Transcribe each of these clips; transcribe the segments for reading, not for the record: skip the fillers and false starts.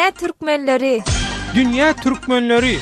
Dünya Türkmenleri. Dünya Türkmenleri.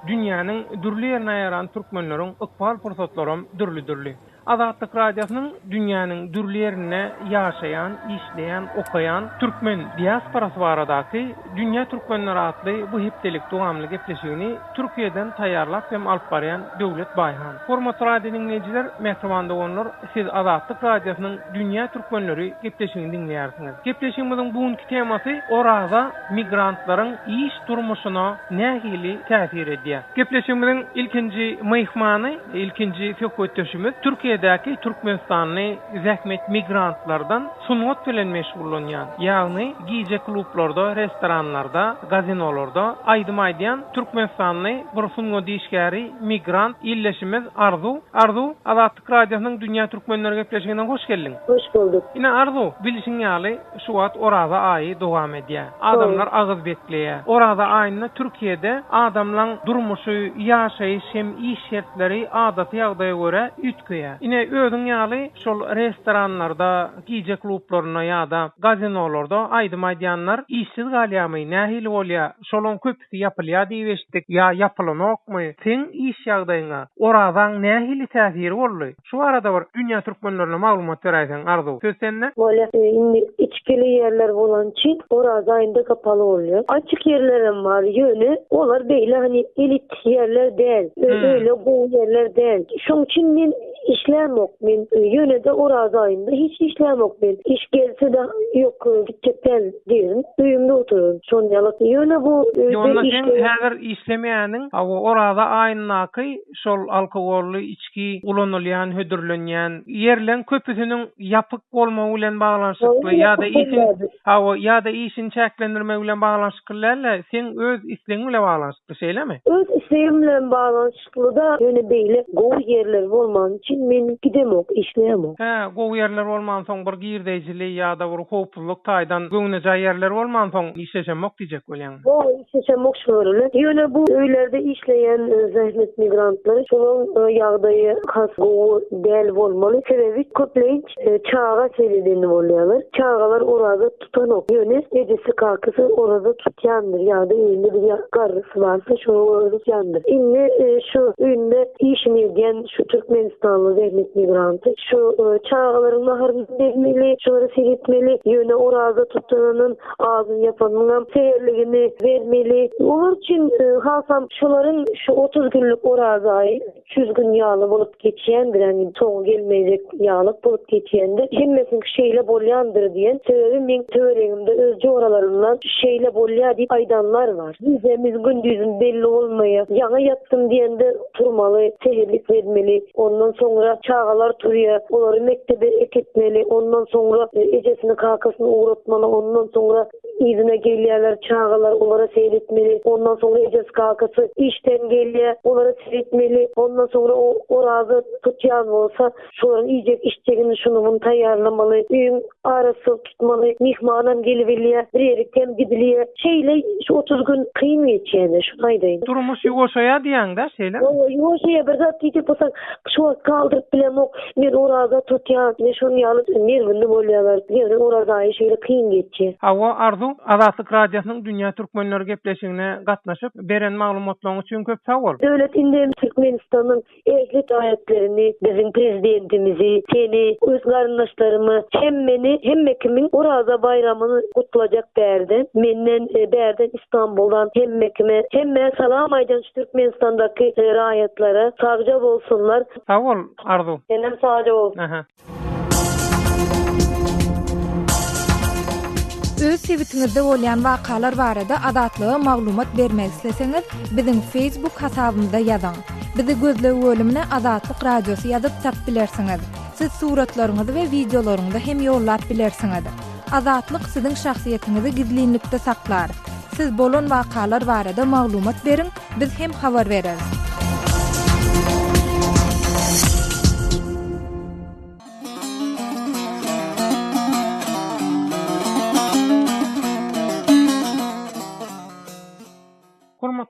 Dünýäniň dürli ýerine ýaran türkmenleriň ykbal pursatlaryň dürli. Azatlyk radiosynyň dünýäniň dürli ýerine ýaşaýan, işleýän, okaýan türkmen diasporasy baradaky Dünya Türkmenleri adly bu hepdelik dowamly gepleşigini Türkiýeden taýýarlap hem alyp barýan Döwlet Baýhan. Hormatly radio dinleýijiler, mehriban dogonlar, siz Azatlyk radiosynyň Dünya Türkmenleri gepleşigini dinleýärsiňiz. Gepleşigimiziň bugünkü temasy orada migrantlaryň iş durmuşyna nähili täsir edýär. Gepleşigimiziň ilkinji myhmany, ilkinji söhbetdeşimiz Türkiýedäki Türkmenistanly zähmet migrantlardan sunat bilen meşgullanýan, ýagny giýje klublarda, restoranlarda, gazinolarda aýdym-aýdyan Türkmenistanly bir sunat diýişgäri migrant illeşimiz Arzu. Arzu, Azatlyk radiosynyň Dünya Türkmenleri gepleşigine hoş geldin. Hoş bulduk. Ine Arzu, bilişiň ýaly şu wagt orada aýy dowam edýär. Adamlar agyz bekleýär. Orada aýyna Türkiýede adamlaryň durmuşy, ýaşaýyş hem iş şertleri adaty ýagdaýa görä ütkeýär. Ine özüň ýaly şol restoranlarda, giýje klublaryna ýa-da gazinolarda aýdym-aýdyanlar işsiz galýarmy, nähili bolýar? Şolaň köpüsi ýapylýar diýip eşitdik, ýa ýapylanokmy? Sen iş ýagdaýyna oradan nähili täsiri boldy? Şu arada bir Dünya Türkmenlerine maglumat beräýän Arzu. Söz sende? Böyle içkili yerler bolan için orada ayında kapalı oluyor. Açık yerlerim var yönü. Onlar böyle hani elit yerler değil. Öyle bu yerler değil. Şunun için ben işlemok men yöne de orada ayında hiç işlemok men. İş gelse de yok gidecekten diyelim. Düğümde oturun. Son yalık yöne bu Yonda sen häzir işlemeýäniň orada aýynaky şol alkogolly içki ulanylýan, hödürlenýän yerleň köpüsiniň ýapyk bolmagy bilen baglanşykly ýa-da ýa-da işini çäklendirmek bilen baglanşykly, sen öz isleň bilen baglanşykly şeýlemi? Öz isleň bilen baglanşykly da ýöne beýle gowy yerler bolman için men gidemok, işleýemok. Gowy yerler bolman soň bir girdejili ýa-da bir howpsuzlyk taýdan göňüne yerler bolman soň işleşemok diýjek bolýan. O işleşemok şöyle. Ýöne bu öýlerde işleýän zähmet migrantlar şolaň ýagdaýy has gowy däl bolmaly. Sebebi köpleýin çağa seredeni bolýarlar. Çağalar orada tutanok. Ýöne gecesi kalkysy orada tutýandyr ýa-da öýünde bir garrysy barsa şonu orada tutýandyr. Indi şu öýünde işini edýän şu Türkmenistanly zähmet migranty şu çağalaryň maharyny bermeli, şolary seretmeli, ýöne orada tutananyň azyny ýapanyň seherligini vermeli. Olar üçin halsam şolaryň şu 30 günlük orada 300 gün ýaly bolup geçýändir, ýani soň gelmeyjek ýalyk bolup geçýändir. Hemmesini şeýle bolýandyr diýen sebebi men töweregimde özce oralaryndan şeýle bolýar diýip aýdanlar var. Bizemiz gündüzün belli bolmaýar. Ýaňa ýatdym diýende turmaly, seherlik vermeli. Ondan sonra çağalar turýar, olary mektebe eketmeli. Ondan sonra ejesini kalkasyny uğratmaly. Ondan sonra izine gelýärler çağalar, olara seyretmeli. Ondan sonra ejesi kalkasy işten gelýär, olara seyretmeli. Ondan sonra orada tutýan bolsa, şolaryň iýjek içjegini şunu bunu taýýarlamaly. Üýüň arasy tutmaly. Mihmanam gelip elýär, bir ýerden gidilýär. Şeýle şu 30 gün kyn geçýär, şunu aýdaýyn. Durmuş ýoşaýa diýäň-de şeýle. Ýoşaýa bir zat diýip bolsa, şu kaldyryp bilemok, men orada tutýan, ne şonu ýaly nerwinde bolýarlar. Ýöne orada şeýle kyn geçýär. Hawa Arzu, Azatlyk radiosynyň Dünya Türkmenleri gepleşigine gatnaşyp beren maglumatlaryň üçin köp sag bol. Döwlet indi Türkmenistanyň ehli aýatlaryny, biziň prezidentimizi, seni, öz garyndaşlarymy, hemme kimin orada bayramyny gutlajak därdi. Menden bärden İstanbuldan hemme salam aýdan Türkmenistandaky raýatlara sagja bolsunlar. Sag bol Arzu. Senem sagja bol. Öz sebitiňizde bolýan wakalar barada adatlyga maglumat bermek isteseňiz, biziň Facebook hasabymyzda ýazyň. Bizi gözlegi bölümine Azatlyk Radiosy ýazyp tap bilersiňiz. Siz suratlaryňyzy we videolaryňyzy hem ýollap bilersiňiz. Azatlyk siziň şahsiýetiniňizi gizlinlikde saklar. Siz bolan wakalar barada maglumat beriň, biz hem habar bereriz.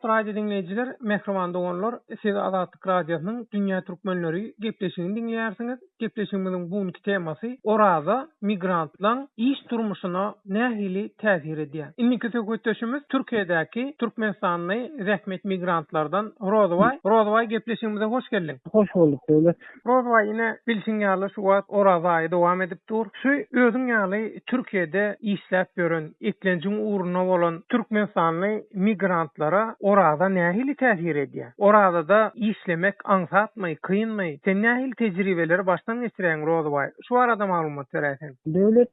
Hormat radio dinleyijiler, mehriban doganlar, siz Azatlyk radiosynyň Dünýä türkmenleri gepleşigini dinleýärsiňiz. Gepleşigimiziň bugünkü temasy oraza migrantlaryň iş durmuşyna nähili täsir edýär. Indiki söhbetdeşimiz Türkiýedäki Türkmenistanyň rehmet migrantlardan Rozoway. Rozoway, gepleşigimize hoş geldin. Hoş bulduk öyle. Rozoway, ine bilsiň ýaly şu wagt orazaý dowam edip dur. Şu özüň ýaly Türkiýede işläp ýören, eklenjiň uğruna bolan Türkmenistanyň migrantlara orada nähili täsir edýär? Orada da işlemek aňsatmy, kıyınmy? Sen nähili tejribeleri başdan geçiren Rozoway? Şu arada maglumat berýärsiň. Devlet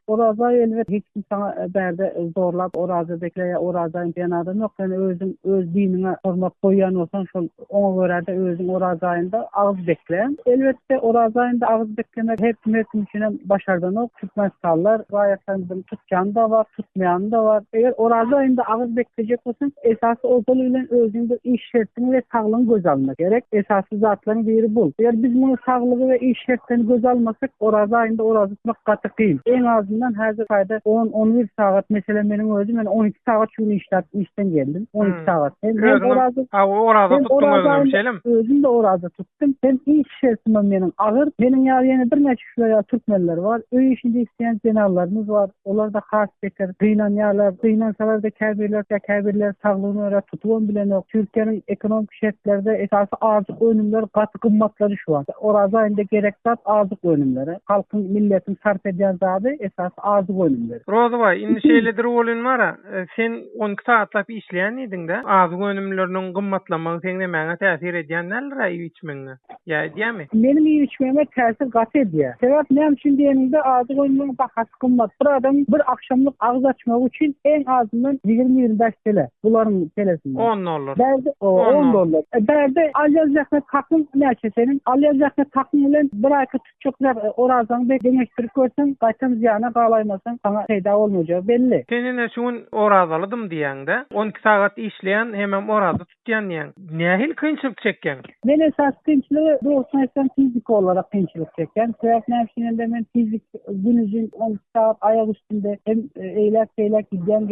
orada elbet hiç kim sana berde zorlap orazadakiler orazayn ýanada ýok. Yani öz dinine hormat koýan bolsan şol oňa görä de özüň orazaýynda ağız bekleýän. Elbetde orazaýynda ağız beklemek hepimiz üçin başardan ok. Türkmenistanlar gaýetden tutjan da var, tutmayan da var. Eger orazaýynda ağız bekleyecek bolsan esasy ozal bilen özüň bir iş şertini ve saglygyny göz almak gerek. Esasy zatlaryň biri bu. Eger biz bunu saglygy ve iş şertini göz almasak orazaýynda oraza tutmak gaty kyn. En azından häzir faýda 10-11 saat mesela meniň özüm 12 saat şunu işten geldim. 12 saat. Oraza tuttum özüm şeylim. Özüm de oraza tuttum. Hem iş şertimi meniň agyr. Meniň ýa-da bir neçe şuraya Türkmenler var. Öý işinde isleýän jenallarymyz var. Olar da has bekar gynanýarlar. Gynansalar da käbirler saglygyny öýre tutuwan bilen ok. Türkiýanyň ekonomik şertlerde esasy azyk önümler gaty gymmatlary şu an. Orazaýynda gerek zat azyk önümleri. Halkyň milletin sarf edýän zady esasy azyk önümleri. Rozoway, indi şeýledir bolýan bara. Sen 12 saatlap işleýän idin-de, azyk önümleriniň gymmatlamagy seňde mäňe täsir edýän näler aýy içmeňe? Ýa edýärmi? Benim iyi içmeme täsir gaty edýär. Sebäp näme üçin diýeninde azyk önümüň bahasy gymmat. Bir adam bir akşamlyk ağız açmak üçin en azından 20-25 tele. Bularyň telesinde. $10. Berde $10. Berde alyaz zähmet hakyň näçe senin? Alyaz zähmet hakyň bilen bir aýka tutjak orazaň deňeşdirip görsen, gaýtan ziýana galaýmasan sana peýda bolmajagy belli. Senin şuň orazalydym diýende, 12 saat işleýän hemem oraza tutýan diýen. Nähil kynçylyk çekýän? Men esas kynçylygy doğrudan fizik olarak kynçylyk çekýän. Sebäp näme üçin men fizik günüzün 10 saat aýak üstünde hem eýlek gidýän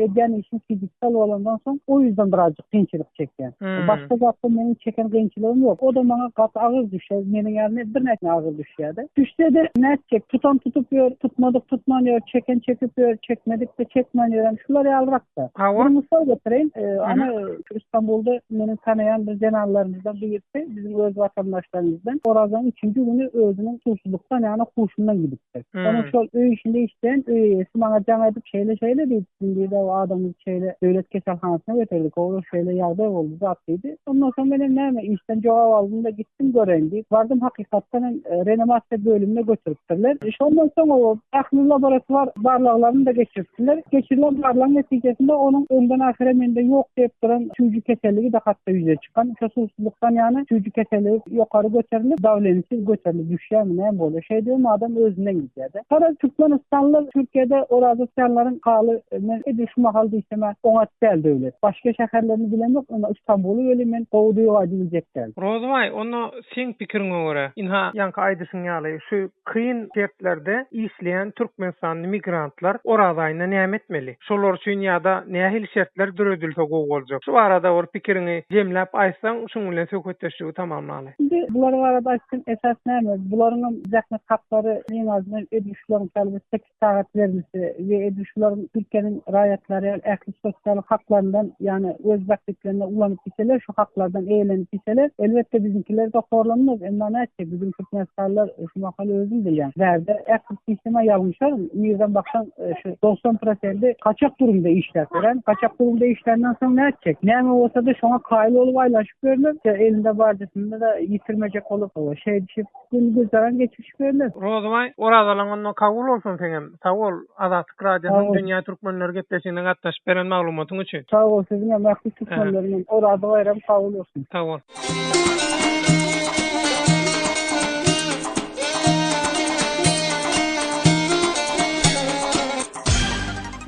edýän işin fiziksel bolandan soň o yüzden birazcık kynçylyk çekýän. Başga zatda meniň çeken kynçylygym ýok. O da maňa gaty agyr düşer. Meniň ýerime bir näçe agyr düşýärdi. Düşse de näçe tutan tutup ýör, tutmadyk tutmanýar, çeken çekip ýör, çekmedik de çekmenýär. Şular ýalrakda. Bir mysal getireýin. Ana İstanbul'da meniň tanaýan bir jenallarymyzdan birisi bizim öz vatandaşlarymızdan Orazaň 3-nji güni özüniň susuzlukdan ýa-ni huşundan gidipdi. Onu şol öý işinde işleýän öýesi maňa jaň edip şeýle diýdi. O adamy şeýle döwlet keselhanasyna götürdik. O şeýle ýagdaý boldy zat diýdi. Ondan soň men näme işden jogap aldym da gitdim görendi. Bardym hakykatdan reanimasiýa bölümine götüripdiler. Şondan soň o ähli laboratuar barlaklaryny da geçiripdiler. Geçirilen barlagyň netijesinde onuň önden ahire mende ýok diýip duran çüýjü keselligi de hatda ýüze çykan. Şu susuzlukdan ýa-ni çüýjü keselligi ýokary göterilip dawlensiz göterilip düşýärmi näme bolýar? Şeýle adam özünden gidýärdi. Sonra Türkmenistanlylar Türkiýede orazasyarlaryň haly men şu mahal diýsem oňa täl döwlet. Başga şäherlerini bilen ýok, ama İstanbuly öli men gowdy aýdyjekler. Rozoway, onu sen pikiriňe görä, inha ýanky aýdysyň ýaly şu kıyın şertlerde işleyen Türkmenistanlı migrantlar orazaýyna näme etmeli? Şolar üçin ýa-da nähili şertler döredilse gowy boljak? Şu arada or pikirini jemläp aýsaň, şoň bilen söhbetdeşigi tamamlany. Bular arada aýsyn esas näme? Bularyň zähmet haklary en azından edişlerin 8 saat verilmesi ve edişlerin Türkiýanyň raýatlary ähli sosial haklarından ýani öz wagtlarynda ulanyp gitseler, şu haklardan eýlenip gitseler, elbetde bizimkiler de horlanmaz. Emma näçe bizim Türkmenistanlylar şu makaly özüm bilýän. Berde ähli sistema ýalmışar. Mirden baksan şu 90% kaçak durumda işler veren. Kaçak durumda işlerden soň näçe? Näme bolsa da şoňa kaýly bolup aýlaşyp berler. Elinde barjasynda da ýitirmejek bolup şeýdişip gündüzden geçip berler. Rozoway, orazalaryň kabul bolsun seňem. Sag ol, Azatlyk radiosynyň Dünýä türkmenleri gepleşigine gatnaşyp beren maglumatyň üçin. Sag ol, siziň mähli türkmenleriň orada bayram kabul bolsun. Sag ol.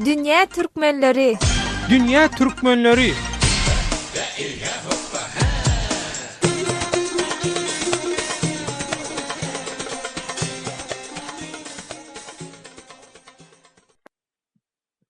Dünýä türkmenleri. Dünýä türkmenleri.